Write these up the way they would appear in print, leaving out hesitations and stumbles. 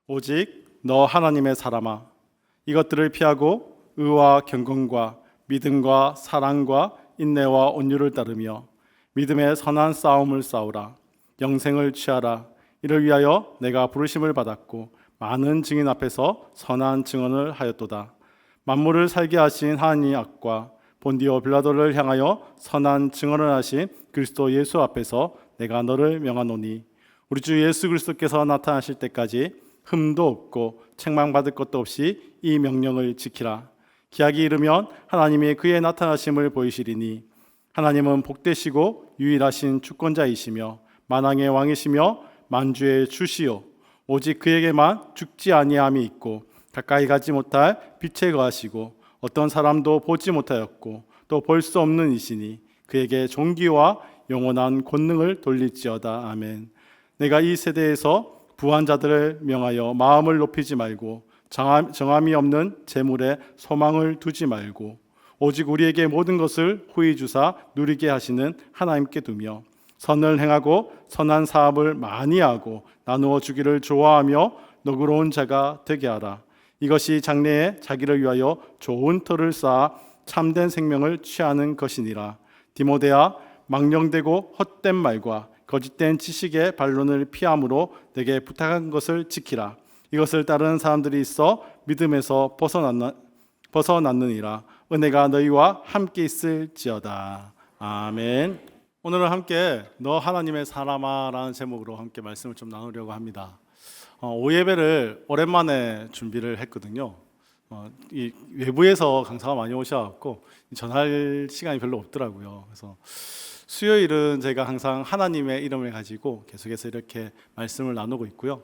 오직 너 하나님의 사람아, 이것들을 피하고 의와 경건과 믿음과 사랑과 인내와 온유를 따르며 믿음의 선한 싸움을 싸우라. 영생을 취하라. 이를 위하여 내가 부르심을 받았고 많은 증인 앞에서 선한 증언을 하였도다. 만물을 살게 하신 하나님의 악과 본디오 빌라도를 향하여 선한 증언을 하신 그리스도 예수 앞에서 내가 너를 명하노니, 우리 주 예수 그리스도께서 나타나실 때까지 흠도 없고 책망받을 것도 없이 이 명령을 지키라. 기약이 이르면 하나님이 그의 나타나심을 보이시리니, 하나님은 복되시고 유일하신 주권자이시며 만왕의 왕이시며 만주의 주시요 오직 그에게만 죽지 아니함이 있고 가까이 가지 못할 빛에 거하시고 어떤 사람도 보지 못하였고 또 볼 수 없는 이시니 그에게 존귀와 영원한 권능을 돌릴지어다. 아멘. 내가 이 세대에서 부한 자들을 명하여 마음을 높이지 말고 정함이 없는 재물에 소망을 두지 말고 오직 우리에게 모든 것을 후히 주사 누리게 하시는 하나님께 두며 선을 행하고 선한 사업을 많이 하고 나누어 주기를 좋아하며 너그러운 자가 되게 하라. 이것이 장래에 자기를 위하여 좋은 터를 쌓아 참된 생명을 취하는 것이니라. 디모데야, 망령되고 헛된 말과 거짓된 지식의 반론을 피함으로 내게 부탁한 것을 지키라. 이것을 따르는 사람들이 있어 믿음에서 벗어났느니라. 은혜가 너희와 함께 있을지어다. 아멘. 오늘은 함께 너 하나님의 사람아 라는 제목으로 함께 말씀을 좀 나누려고 합니다. 오예배를 오랜만에 준비를 했거든요. 이 외부에서 강사가 많이 오셔갖고 전할 시간이 별로 없더라고요. 그래서 수요일은 제가 항상 하나님의 이름을 가지고 계속해서 이렇게 말씀을 나누고 있고요.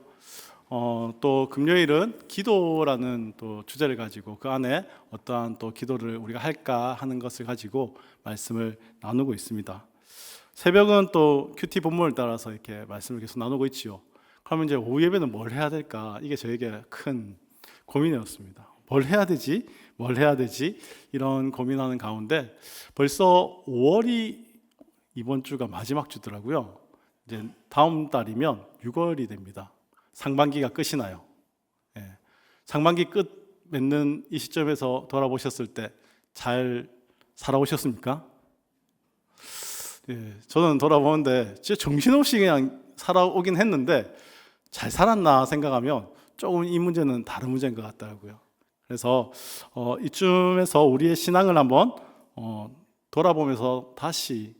또 금요일은 기도라는 또 주제를 가지고 그 안에 어떠한 또 기도를 우리가 할까 하는 것을 가지고 말씀을 나누고 있습니다. 새벽은 또 큐티 본문을 따라서 이렇게 말씀을 계속 나누고 있지요. 그러면 이제 오후 예배는 뭘 해야 될까? 이게 저에게 큰 고민이었습니다. 뭘 해야 되지? 뭘 해야 되지? 이런 고민하는 가운데 벌써 5월이 이번 주가 마지막 주더라고요. 이제 다음 달이면 6월이 됩니다. 상반기가 끝이 나요. 상반기 끝 맺는 이 시점에서 돌아보셨을 때 잘 살아오셨습니까? 저는 돌아보는데 진짜 정신없이 그냥 살아오긴 했는데 잘 살았나 생각하면 조금 이 문제는 다른 문제인 것 같더라고요. 그래서 이쯤에서 우리의 신앙을 한번 돌아보면서 다시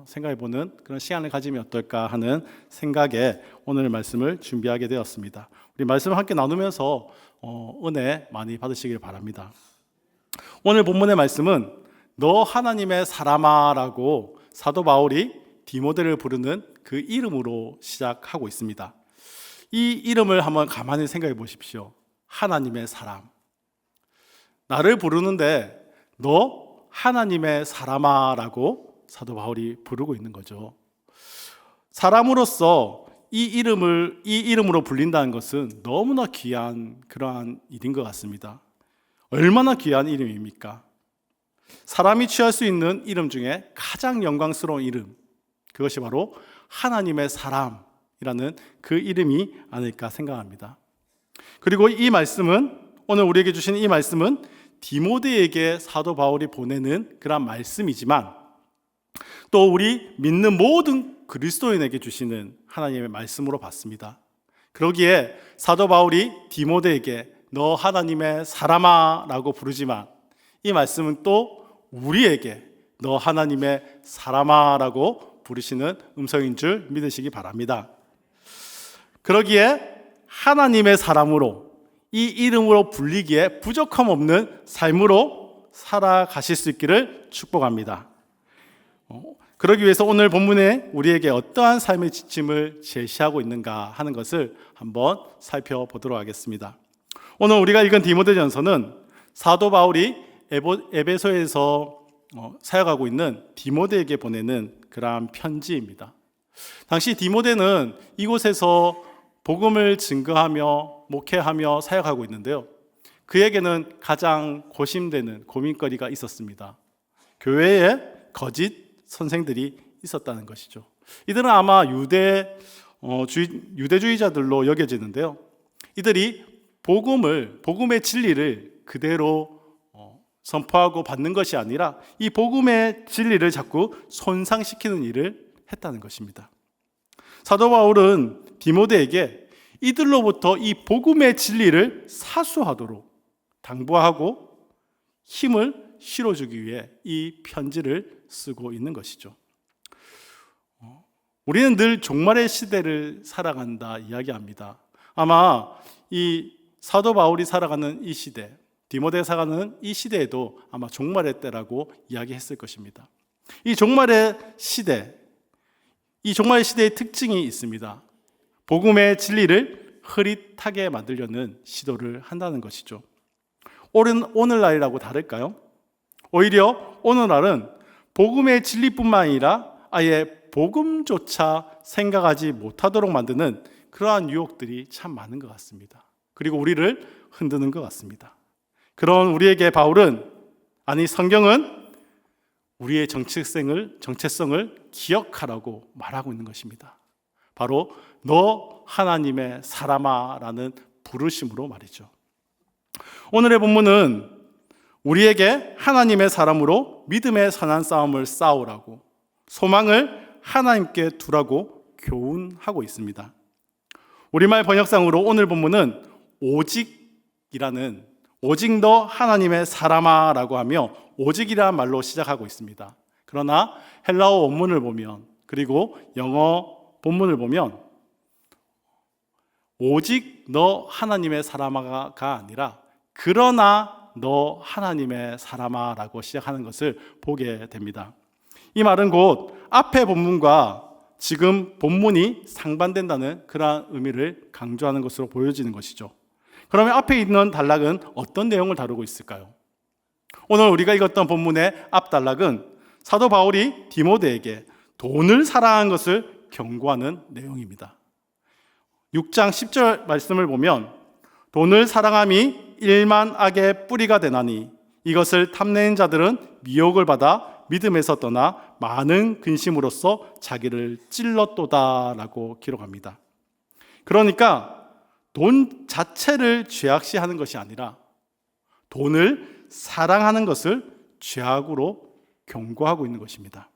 생각해보는 그런 시간을 가지면 어떨까 하는 생각에 오늘 말씀을 준비하게 되었습니다. 우리 말씀을 함께 나누면서 은혜 많이 받으시길 바랍니다. 오늘 본문의 말씀은 너 하나님의 사람아 라고 사도 바울이 디모데를 부르는 그 이름으로 시작하고 있습니다. 이 이름을 한번 가만히 생각해 보십시오. 하나님의 사람. 나를 부르는데 너 하나님의 사람아 라고 사도 바울이 부르고 있는 거죠. 사람으로서 이 이름으로 불린다는 것은 너무나 귀한 그러한 일인 것 같습니다. 얼마나 귀한 이름입니까? 사람이 취할 수 있는 이름 중에 가장 영광스러운 이름, 그것이 바로 하나님의 사람이라는 그 이름이 아닐까 생각합니다. 그리고 이 말씀은, 오늘 우리에게 주신 이 말씀은 디모데에게 사도 바울이 보내는 그런 말씀이지만 또 우리 믿는 모든 그리스도인에게 주시는 하나님의 말씀으로 봤습니다. 그러기에 사도 바울이 디모데에게 너 하나님의 사람아 라고 부르지만 이 말씀은 또 우리에게 너 하나님의 사람아 라고 부르시는 음성인 줄 믿으시기 바랍니다. 그러기에 하나님의 사람으로 이 이름으로 불리기에 부족함 없는 삶으로 살아가실 수 있기를 축복합니다. 그러기 위해서 오늘 본문에 우리에게 어떠한 삶의 지침을 제시하고 있는가 하는 것을 한번 살펴보도록 하겠습니다. 오늘 우리가 읽은 디모데전서는 사도 바울이 에베소에서 사역하고 있는 디모데에게 보내는 그러한 편지입니다. 당시 디모데는 이곳에서 복음을 증거하며 목회하며 사역하고 있는데요. 그에게는 가장 고심되는 고민거리가 있었습니다. 교회에 거짓 선생들이 있었다는 것이죠. 이들은 아마 유대주의자들로 여겨지는데요. 이들이 복음의 진리를 그대로 선포하고 받는 것이 아니라 이 복음의 진리를 자꾸 손상시키는 일을 했다는 것입니다. 사도 바울은 디모데에게 이들로부터 이 복음의 진리를 사수하도록 당부하고 힘을 실어주기 위해 이 편지를 쓰고 있는 것이죠. 우리는 늘 종말의 시대를 살아간다 이야기합니다. 아마 이 사도 바울이 살아가는 이 시대, 디모데가 살아가는 이 시대에도 아마 종말의 때라고 이야기했을 것입니다. 이 종말의 시대의 특징이 있습니다. 복음의 진리를 흐릿하게 만들려는 시도를 한다는 것이죠. 오늘날이라고 다를까요? 오히려 오늘날은 복음의 진리뿐만 아니라 아예 복음조차 생각하지 못하도록 만드는 그러한 유혹들이 참 많은 것 같습니다. 그리고 우리를 흔드는 것 같습니다. 그런 우리에게 성경은 우리의 정체성을 기억하라고 말하고 있는 것입니다. 바로 너 하나님의 사람아라는 부르심으로 말이죠. 오늘의 본문은 우리에게 하나님의 사람으로 믿음의 선한 싸움을 싸우라고, 소망을 하나님께 두라고 교훈하고 있습니다. 우리말 번역상으로 오늘 본문은 오직 너 하나님의 사람아라고 하며 오직이라는 말로 시작하고 있습니다. 그러나 헬라어 원문을 보면, 그리고 영어 본문을 보면 오직 너 하나님의 사람아가 아니라 그러나 너 하나님의 사람아라고 시작하는 것을 보게 됩니다. 이 말은 곧 앞의 본문과 지금 본문이 상반된다는 그러한 의미를 강조하는 것으로 보여지는 것이죠. 그러면 앞에 있는 단락은 어떤 내용을 다루고 있을까요? 오늘 우리가 읽었던 본문의 앞 단락은 사도 바울이 디모데에게 돈을 사랑한 것을 경고하는 내용입니다. 6장 10절 말씀을 보면 돈을 사랑함이 일만 악의 뿌리가 되나니 이것을 탐내는 자들은 미혹을 받아 믿음에서 떠나 많은 근심으로써 자기를 찔렀도다라고 기록합니다. 그러니까 돈 자체를 죄악시하는 것이 아니라 돈을 사랑하는 것을 죄악으로 경고하고 있는 것입니다.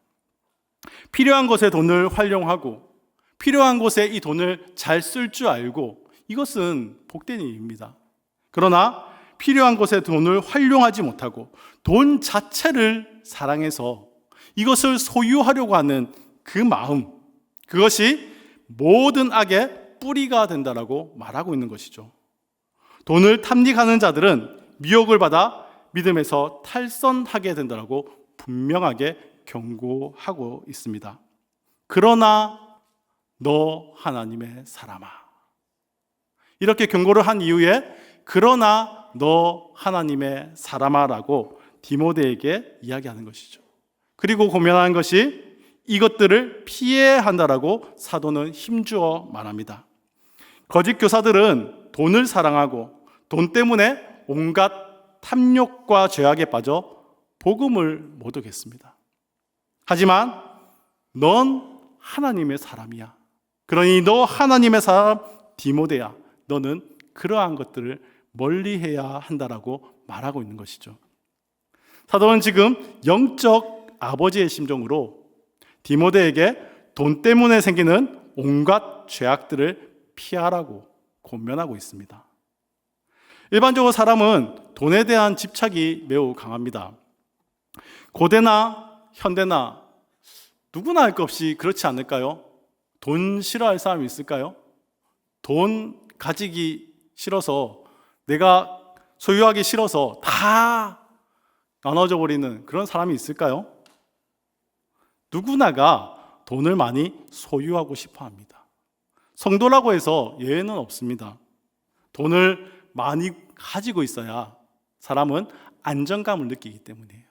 필요한 것에 돈을 활용하고 필요한 곳에 이 돈을 잘 쓸 줄 알고 이것은 복된 일입니다. 그러나 필요한 곳에 돈을 활용하지 못하고 돈 자체를 사랑해서 이것을 소유하려고 하는 그 마음, 그것이 모든 악의 뿌리가 된다라고 말하고 있는 것이죠. 돈을 탐닉하는 자들은 미혹을 받아 믿음에서 탈선하게 된다라고 분명하게 경고하고 있습니다. 그러나 너 하나님의 사람아, 이렇게 경고를 한 이후에 그러나 너 하나님의 사람아라고 디모데에게 이야기하는 것이죠. 그리고 고면하는 것이 이것들을 피해야 한다라고 사도는 힘주어 말합니다. 거짓 교사들은 돈을 사랑하고 돈 때문에 온갖 탐욕과 죄악에 빠져 복음을 못 오겠습니다. 하지만 넌 하나님의 사람이야. 그러니 너 하나님의 사람 디모데야. 너는 그러한 것들을 멀리해야 한다라고 말하고 있는 것이죠. 사도는 지금 영적 아버지의 심정으로 디모데에게 돈 때문에 생기는 온갖 죄악들을 피하라고 권면하고 있습니다. 일반적으로 사람은 돈에 대한 집착이 매우 강합니다. 고대나 현대나 누구나 할 것 없이 그렇지 않을까요? 돈 싫어할 사람이 있을까요? 돈 가지기 싫어서, 내가 소유하기 싫어서 다 나눠져 버리는 그런 사람이 있을까요? 누구나가 돈을 많이 소유하고 싶어 합니다. 성도라고 해서 예외는 없습니다. 돈을 많이 가지고 있어야 사람은 안정감을 느끼기 때문이에요.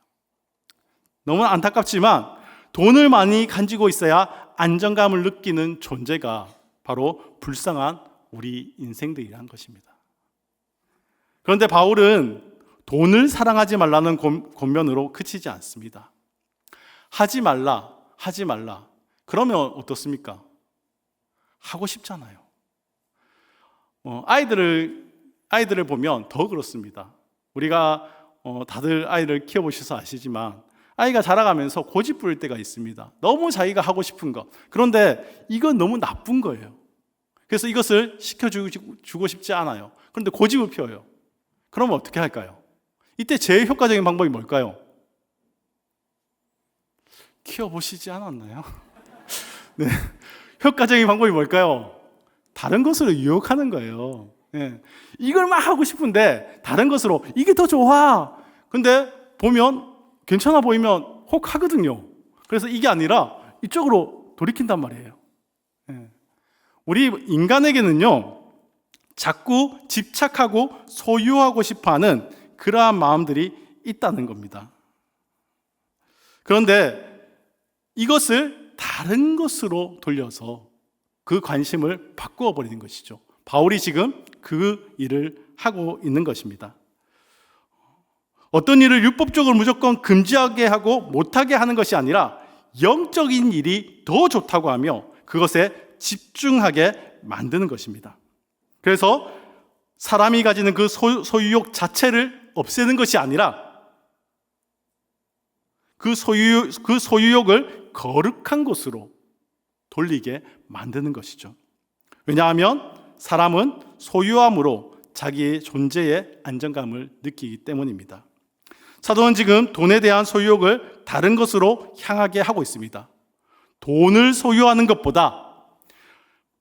너무 안타깝지만 돈을 많이 가지고 있어야 안정감을 느끼는 존재가 바로 불쌍한 우리 인생들이라는 것입니다. 그런데 바울은 돈을 사랑하지 말라는 권면으로 그치지 않습니다. 하지 말라. 그러면 어떻습니까? 하고 싶잖아요. 아이들을 보면 더 그렇습니다. 우리가 다들 아이를 키워보셔서 아시지만 아이가 자라가면서 고집 부릴 때가 있습니다. 너무 자기가 하고 싶은 것. 그런데 이건 너무 나쁜 거예요. 그래서 이것을 시켜주고 싶지 않아요. 그런데 고집을 피워요. 그러면 어떻게 할까요? 이때 제일 효과적인 방법이 뭘까요? 키워보시지 않았나요? 네. 효과적인 방법이 뭘까요? 다른 것으로 유혹하는 거예요. 네. 이걸 막 하고 싶은데 다른 것으로 이게 더 좋아. 근데 보면 괜찮아 보이면 혹 하거든요. 그래서 이게 아니라 이쪽으로 돌이킨단 말이에요. 네. 우리 인간에게는요, 자꾸 집착하고 소유하고 싶어하는 그러한 마음들이 있다는 겁니다. 그런데 이것을 다른 것으로 돌려서 그 관심을 바꾸어 버리는 것이죠. 바울이 지금 그 일을 하고 있는 것입니다. 어떤 일을 율법적으로 무조건 금지하게 하고 못하게 하는 것이 아니라 영적인 일이 더 좋다고 하며 그것에 집중하게 만드는 것입니다. 그래서 사람이 가지는 그 소유욕 자체를 없애는 것이 아니라 그 소유욕을 거룩한 것으로 돌리게 만드는 것이죠. 왜냐하면 사람은 소유함으로 자기의 존재의 안정감을 느끼기 때문입니다. 사도는 지금 돈에 대한 소유욕을 다른 것으로 향하게 하고 있습니다. 돈을 소유하는 것보다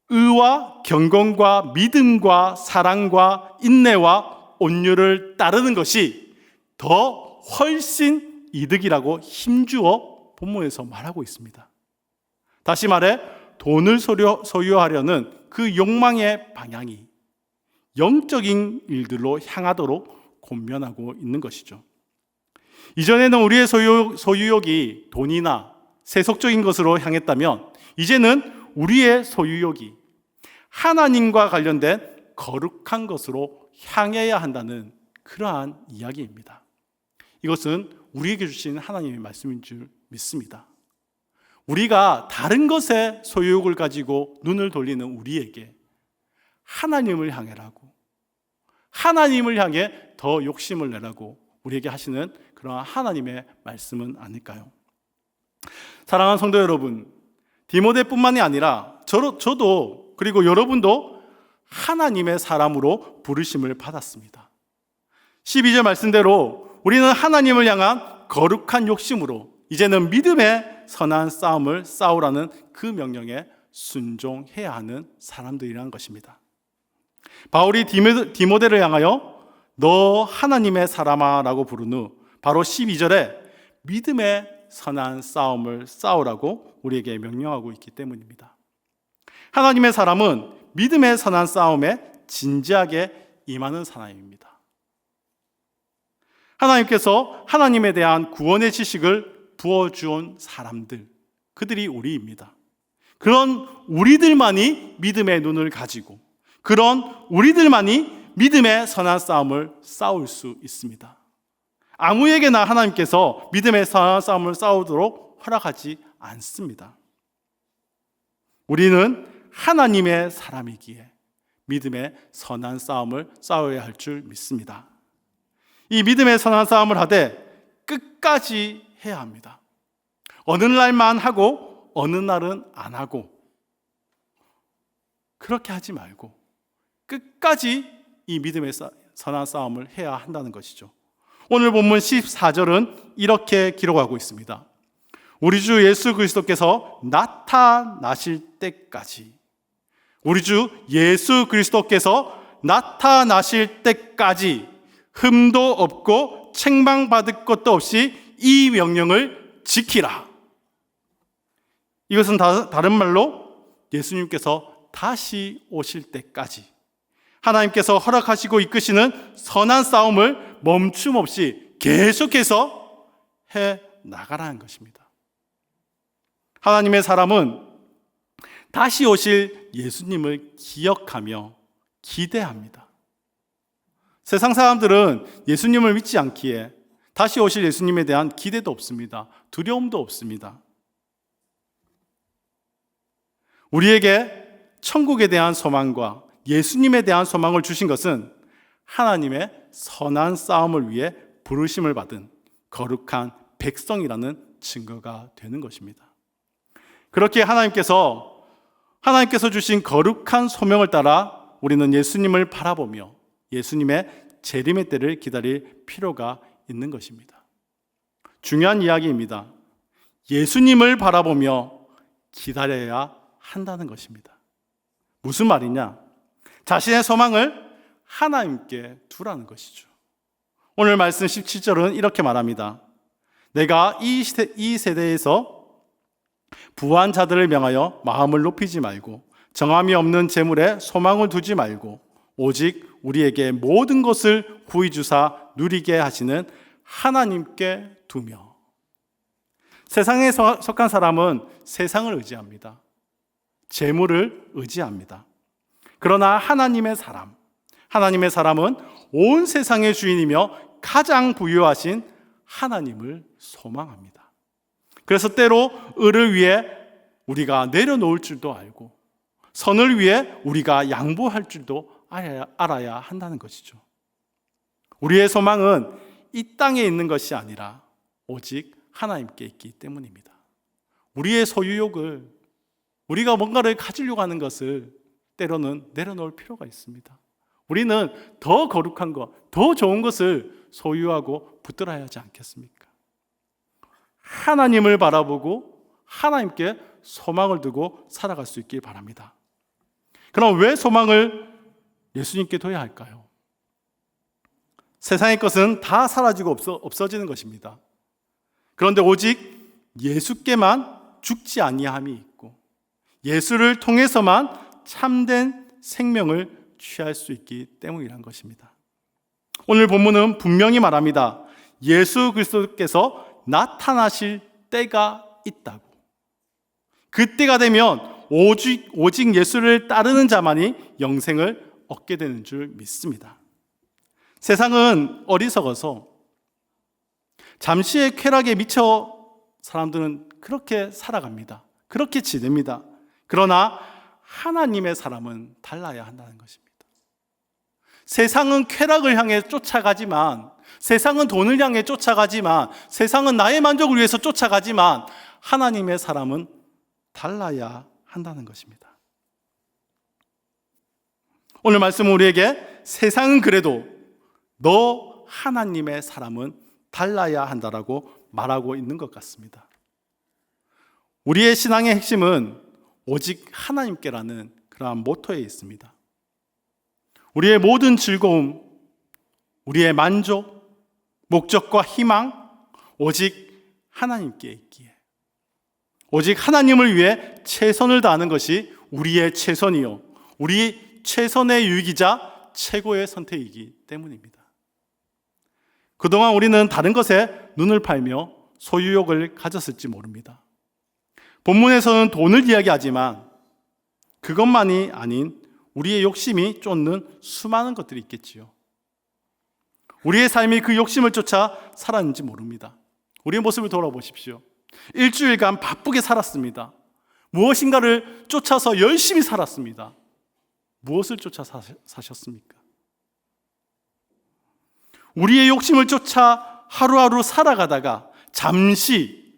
의와 경건과 믿음과 사랑과 인내와 온유를 따르는 것이 더 훨씬 이득이라고 힘주어 본문에서 말하고 있습니다. 다시 말해 돈을 소유하려는 그 욕망의 방향이 영적인 일들로 향하도록 권면하고 있는 것이죠. 이전에는 우리의 소유욕이 돈이나 세속적인 것으로 향했다면 이제는 우리의 소유욕이 하나님과 관련된 거룩한 것으로 향해야 한다는 그러한 이야기입니다. 이것은 우리에게 주신 하나님의 말씀인 줄 믿습니다. 우리가 다른 것에 소유욕을 가지고 눈을 돌리는 우리에게 하나님을 향해라고, 하나님을 향해 더 욕심을 내라고 우리에게 하시는 그러한 하나님의 말씀은 아닐까요? 사랑하는 성도 여러분, 디모데뿐만이 아니라 저도 그리고 여러분도 하나님의 사람으로 부르심을 받았습니다. 12절 말씀대로 우리는 하나님을 향한 거룩한 욕심으로 이제는 믿음의 선한 싸움을 싸우라는 그 명령에 순종해야 하는 사람들이라는 것입니다. 바울이 디모데를 향하여 너 하나님의 사람아 라고 부른 후 바로 12절에 믿음의 선한 싸움을 싸우라고 우리에게 명령하고 있기 때문입니다. 하나님의 사람은 믿음의 선한 싸움에 진지하게 임하는 사람입니다. 하나님께서 하나님에 대한 구원의 지식을 부어주온 사람들, 그들이 우리입니다. 그런 우리들만이 믿음의 눈을 가지고 그런 우리들만이 믿음의 선한 싸움을 싸울 수 있습니다. 아무에게나 하나님께서 믿음의 선한 싸움을 싸우도록 허락하지 않습니다. 우리는 하나님의 사람이기에 믿음의 선한 싸움을 싸워야 할 줄 믿습니다. 이 믿음의 선한 싸움을 하되 끝까지 해야 합니다. 어느 날만 하고 어느 날은 안 하고 그렇게 하지 말고 끝까지 이 믿음의 선한 싸움을 해야 한다는 것이죠. 오늘 본문 14절은 이렇게 기록하고 있습니다. 우리 주 예수 그리스도께서 나타나실 때까지, 우리 주 예수 그리스도께서 나타나실 때까지 흠도 없고 책망받을 것도 없이 이 명령을 지키라. 이것은 다른 말로 예수님께서 다시 오실 때까지 하나님께서 허락하시고 이끄시는 선한 싸움을 멈춤 없이 계속해서 해 나가라는 것입니다. 하나님의 사람은 다시 오실 예수님을 기억하며 기대합니다. 세상 사람들은 예수님을 믿지 않기에 다시 오실 예수님에 대한 기대도 없습니다. 두려움도 없습니다. 우리에게 천국에 대한 소망과 예수님에 대한 소망을 주신 것은 하나님의 선한 싸움을 위해 부르심을 받은 거룩한 백성이라는 증거가 되는 것입니다. 그렇게 하나님께서 주신 거룩한 소명을 따라 우리는 예수님을 바라보며 예수님의 재림의 때를 기다릴 필요가 있는 것입니다. 중요한 이야기입니다. 예수님을 바라보며 기다려야 한다는 것입니다. 무슨 말이냐? 자신의 소망을 하나님께 두라는 것이죠. 오늘 말씀 17절은 이렇게 말합니다. 내가 이 세대에서 부한 자들을 명하여 마음을 높이지 말고 정함이 없는 재물에 소망을 두지 말고 오직 우리에게 모든 것을 구히 주사 누리게 하시는 하나님께 두며. 세상에 속한 사람은 세상을 의지합니다. 재물을 의지합니다. 그러나 하나님의 사람은 온 세상의 주인이며 가장 부유하신 하나님을 소망합니다. 그래서 때로 을을 위해 우리가 내려놓을 줄도 알고 선을 위해 우리가 양보할 줄도 알아야 한다는 것이죠. 우리의 소망은 이 땅에 있는 것이 아니라 오직 하나님께 있기 때문입니다. 우리의 소유욕을, 우리가 뭔가를 가지려고 하는 것을 때로는 내려놓을 필요가 있습니다. 우리는 더 거룩한 것, 더 좋은 것을 소유하고 붙들어야 하지 않겠습니까? 하나님을 바라보고 하나님께 소망을 두고 살아갈 수 있길 바랍니다. 그럼 왜 소망을 예수님께 둬야 할까요? 세상의 것은 다 사라지고 없어지는 것입니다. 그런데 오직 예수께만 죽지 아니함이 있고 예수를 통해서만 참된 생명을 취할 수 있기 때문이란 것입니다. 오늘 본문은 분명히 말합니다. 예수 그리스도께서 나타나실 때가 있다고. 그 때가 되면 오직 예수를 따르는 자만이 영생을 얻게 되는 줄 믿습니다. 세상은 어리석어서 잠시의 쾌락에 미쳐 사람들은 그렇게 살아갑니다. 그렇게 지냅니다. 그러나 하나님의 사람은 달라야 한다는 것입니다. 세상은 쾌락을 향해 쫓아가지만, 세상은 돈을 향해 쫓아가지만, 세상은 나의 만족을 위해서 쫓아가지만 하나님의 사람은 달라야 한다는 것입니다. 오늘 말씀은 우리에게 세상은 그래도 너 하나님의 사람은 달라야 한다라고 말하고 있는 것 같습니다. 우리의 신앙의 핵심은 오직 하나님께라는 그러한 모토에 있습니다. 우리의 모든 즐거움, 우리의 만족, 목적과 희망, 오직 하나님께 있기에, 오직 하나님을 위해 최선을 다하는 것이 우리의 최선이요, 우리 최선의 유익이자 최고의 선택이기 때문입니다. 그동안 우리는 다른 것에 눈을 팔며 소유욕을 가졌을지 모릅니다. 본문에서는 돈을 이야기하지만 그것만이 아닌 우리의 욕심이 쫓는 수많은 것들이 있겠지요. 우리의 삶이 그 욕심을 쫓아 살았는지 모릅니다. 우리의 모습을 돌아보십시오. 일주일간 바쁘게 살았습니다. 무엇인가를 쫓아서 열심히 살았습니다. 무엇을 쫓아 사셨습니까? 우리의 욕심을 쫓아 하루하루 살아가다가 잠시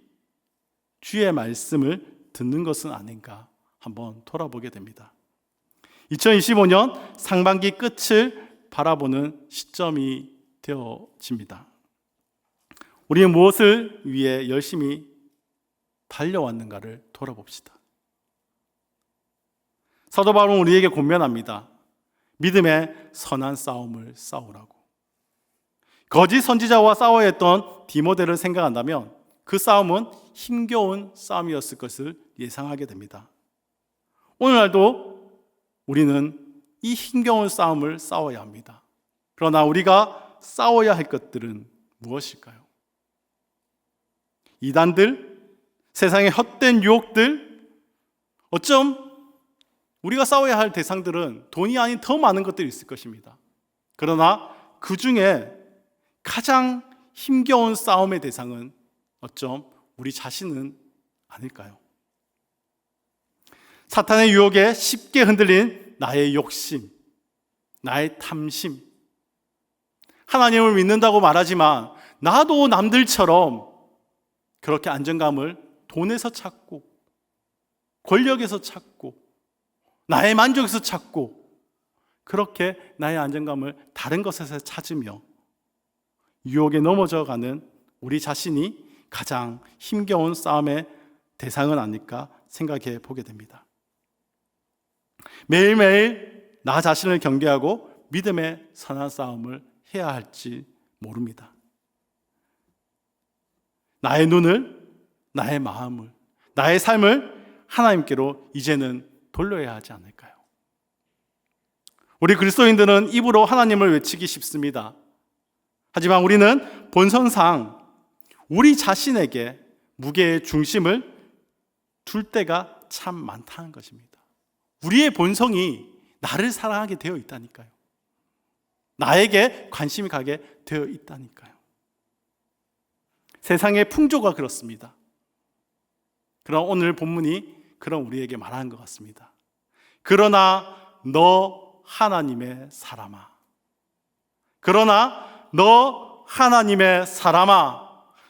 주의 말씀을 듣는 것은 아닌가 한번 돌아보게 됩니다. 2025년 상반기 끝을 바라보는 시점이 되어집니다. 우리는 무엇을 위해 열심히 달려왔는가를 돌아봅시다. 사도 바울은 우리에게 권면합니다. 믿음의 선한 싸움을 싸우라고. 거짓 선지자와 싸워야 했던 디모데를 생각한다면 그 싸움은 힘겨운 싸움이었을 것을 예상하게 됩니다. 오늘날도 우리는 이 힘겨운 싸움을 싸워야 합니다. 그러나 우리가 싸워야 할 것들은 무엇일까요? 이단들, 세상의 헛된 유혹들, 어쩜 우리가 싸워야 할 대상들은 돈이 아닌 더 많은 것들이 있을 것입니다. 그러나 그 중에 가장 힘겨운 싸움의 대상은 어쩜 우리 자신은 아닐까요? 사탄의 유혹에 쉽게 흔들린 나의 욕심, 나의 탐심, 하나님을 믿는다고 말하지만 나도 남들처럼 그렇게 안정감을 돈에서 찾고 권력에서 찾고 나의 만족에서 찾고 그렇게 나의 안정감을 다른 것에서 찾으며 유혹에 넘어져가는 우리 자신이 가장 힘겨운 싸움의 대상은 아닐까 생각해 보게 됩니다. 매일매일 나 자신을 경계하고 믿음의 선한 싸움을 해야 할지 모릅니다. 나의 눈을, 나의 마음을, 나의 삶을 하나님께로 이제는 돌려야 하지 않을까요? 우리 그리스도인들은 입으로 하나님을 외치기 쉽습니다. 하지만 우리는 본성상 우리 자신에게 무게의 중심을 둘 때가 참 많다는 것입니다. 우리의 본성이 나를 사랑하게 되어 있다니까요. 나에게 관심이 가게 되어 있다니까요. 세상의 풍조가 그렇습니다. 그럼 오늘 본문이 그런 우리에게 말하는 것 같습니다. 그러나 너 하나님의 사람아. 그러나 너 하나님의 사람아.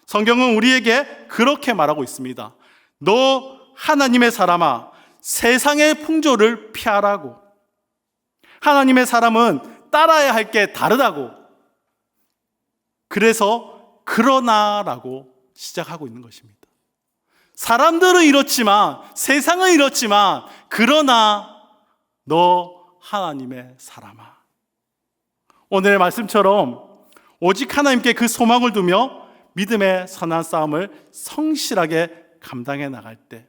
성경은 우리에게 그렇게 말하고 있습니다. 너 하나님의 사람아, 세상의 풍조를 피하라고. 하나님의 사람은 따라야 할 게 다르다고. 그래서 그러나라고 시작하고 있는 것입니다. 사람들은 이렇지만, 세상은 이렇지만, 그러나 너 하나님의 사람아. 오늘의 말씀처럼 오직 하나님께 그 소망을 두며 믿음의 선한 싸움을 성실하게 감당해 나갈 때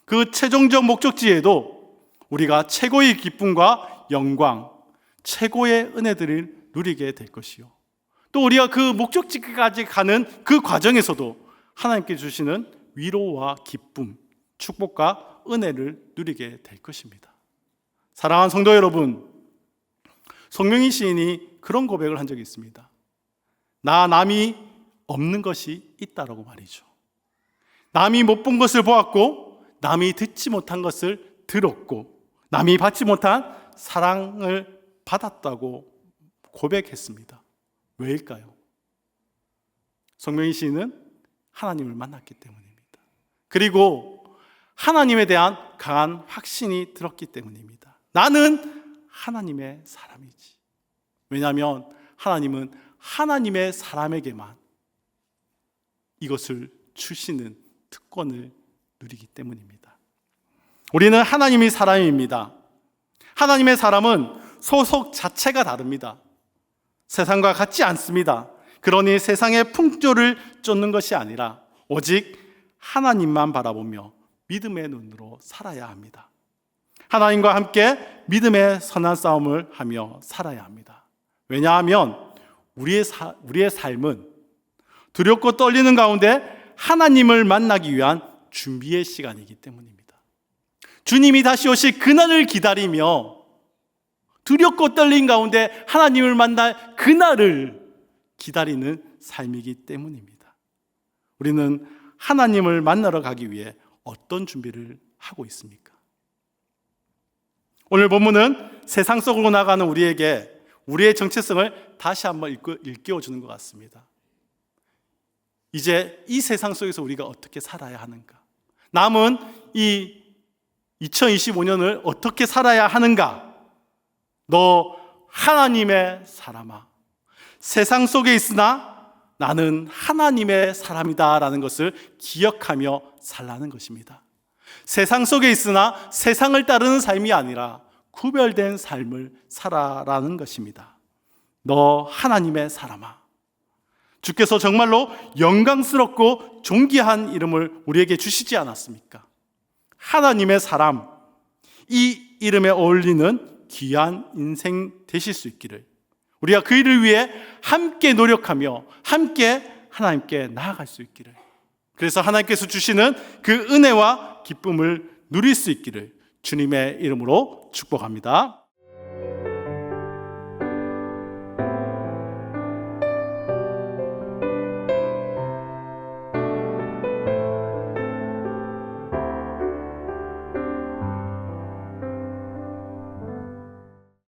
그 최종적 목적지에도 우리가 최고의 기쁨과 영광, 최고의 은혜들을 누리게 될 것이요. 또 우리가 그 목적지까지 가는 그 과정에서도 하나님께 주시는 위로와 기쁨, 축복과 은혜를 누리게 될 것입니다. 사랑하는 성도 여러분, 송명희 시인이 그런 고백을 한 적이 있습니다. 나 남이 없는 것이 있다라고 말이죠. 남이 못 본 것을 보았고, 남이 듣지 못한 것을 들었고, 남이 받지 못한 사랑을 받았다고 고백했습니다. 왜일까요? 송명희 시인은 하나님을 만났기 때문입니다. 그리고 하나님에 대한 강한 확신이 들었기 때문입니다. 나는 하나님의 사람이지. 왜냐하면 하나님은 하나님의 사람에게만 이것을 주시는 특권을 누리기 때문입니다. 우리는 하나님의 사람입니다. 하나님의 사람은 소속 자체가 다릅니다. 세상과 같지 않습니다. 그러니 세상의 풍조를 쫓는 것이 아니라 오직 하나님만 바라보며 믿음의 눈으로 살아야 합니다. 하나님과 함께 믿음의 선한 싸움을 하며 살아야 합니다. 왜냐하면 우리의 삶은 두렵고 떨리는 가운데 하나님을 만나기 위한 준비의 시간이기 때문입니다. 주님이 다시 오실 그날을 기다리며 두렵고 떨린 가운데 하나님을 만날 그날을 기다리는 삶이기 때문입니다. 우리는 하나님을 만나러 가기 위해 어떤 준비를 하고 있습니까? 오늘 본문은 세상 속으로 나가는 우리에게 우리의 정체성을 다시 한번 일깨워주는 것 같습니다. 이제 이 세상 속에서 우리가 어떻게 살아야 하는가? 남은 이 2025년을 어떻게 살아야 하는가? 너 하나님의 사람아. 세상 속에 있으나 나는 하나님의 사람이다 라는 것을 기억하며 살라는 것입니다. 세상 속에 있으나 세상을 따르는 삶이 아니라 구별된 삶을 살아라는 것입니다. 너 하나님의 사람아. 주께서 정말로 영광스럽고 존귀한 이름을 우리에게 주시지 않았습니까? 하나님의 사람, 이 이름에 어울리는 귀한 인생 되실 수 있기를, 우리가 그 일을 위해 함께 노력하며 함께 하나님께 나아갈 수 있기를, 그래서 하나님께서 주시는 그 은혜와 기쁨을 누릴 수 있기를 주님의 이름으로 축복합니다.